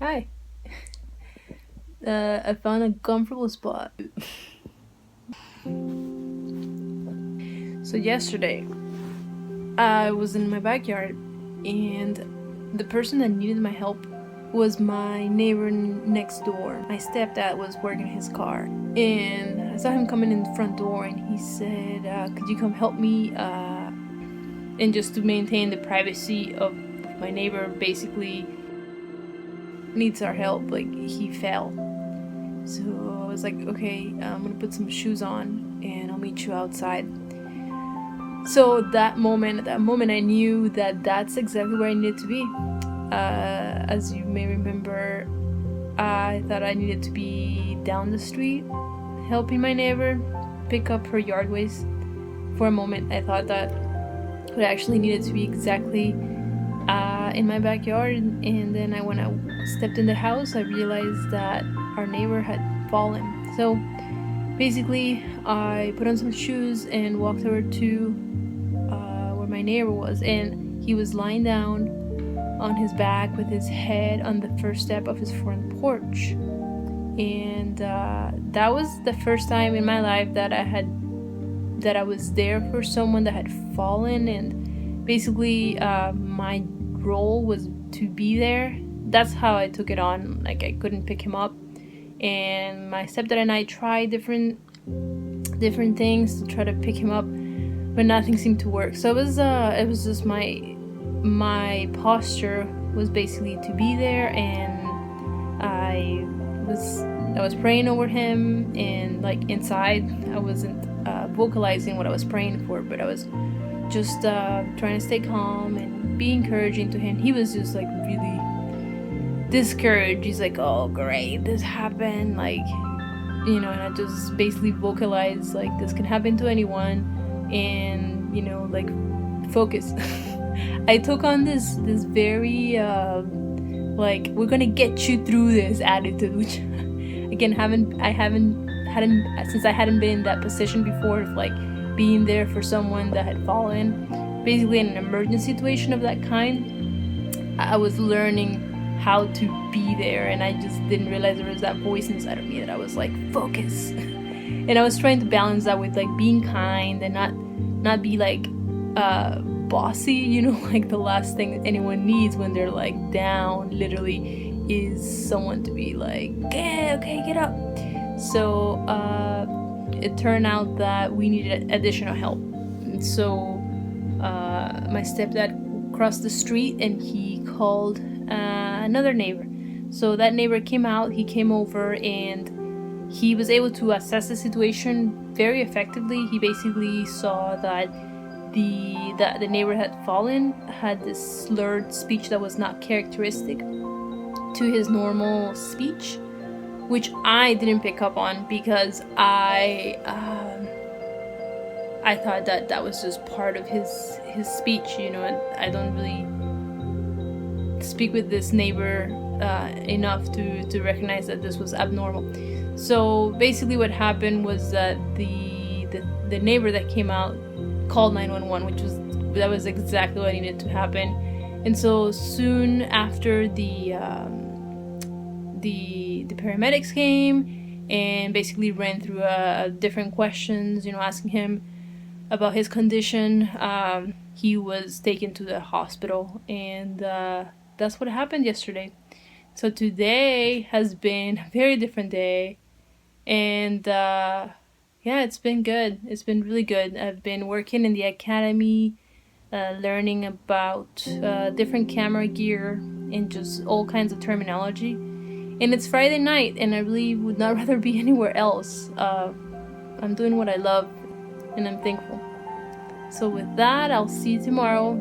Hi. I found a comfortable spot. So yesterday, I was in my backyard, and the person that needed my help was my neighbor next door. My stepdad was working his car, and I saw him coming in the front door, and he said, "Could you come help me?" And just to maintain the privacy of my neighbor, basically needs our help. Like, he fell. So I was like, okay, I'm gonna put some shoes on and I'll meet you outside. So at that moment, I knew that that's exactly where I needed to be. As you may remember, I thought I needed to be down the street helping my neighbor pick up her yard waste. For a moment, I thought that I actually needed to be exactly in my backyard, and then when I stepped in the house, I realized that our neighbor had fallen. So basically, I put on some shoes and walked over to where my neighbor was, and he was lying down on his back with his head on the first step of his front porch. And that was the first time in my life that I was there for someone that had fallen, and basically my role was to be there. That's how I took it on. Like, I couldn't pick him up, and my stepdad and I tried different things to try to pick him up, but nothing seemed to work. So it was just my posture was basically to be there, and I was praying over him, and like inside I wasn't vocalizing what I was praying for, but I was just trying to stay calm and be encouraging to him. He was just like really discouraged. He's like, "Oh great, this happened," like, and I just basically vocalized like, this can happen to anyone, and like, focus. I took on this very like, we're gonna get you through this attitude, which again since I hadn't been in that position before of like being there for someone that had fallen, basically in an emergency situation of that kind. I was learning how to be there, and I just didn't realize there was that voice inside of me that I was like, focus. And I was trying to balance that with like being kind and not be like bossy, like the last thing anyone needs when they're like down literally is someone to be like, okay, get up. So it turned out that we needed additional help. And so my stepdad crossed the street and he called another neighbor. So that neighbor came out, he came over, and he was able to assess the situation very effectively. He basically saw that the neighbor had fallen, had this slurred speech that was not characteristic to his normal speech, which I didn't pick up on because I thought that was just part of his speech. I don't really speak with this neighbor enough to recognize that this was abnormal. So basically what happened was that the neighbor that came out called 911, that was exactly what needed to happen. And so soon after the paramedics came and basically ran through different questions, asking him about his condition. He was taken to the hospital, and that's what happened yesterday. So today has been a very different day, and yeah, it's been good. It's been really good. I've been working in the academy, learning about different camera gear and just all kinds of terminology. And it's Friday night, and I really would not rather be anywhere else. I'm doing what I love, and I'm thankful. So with that, I'll see you tomorrow.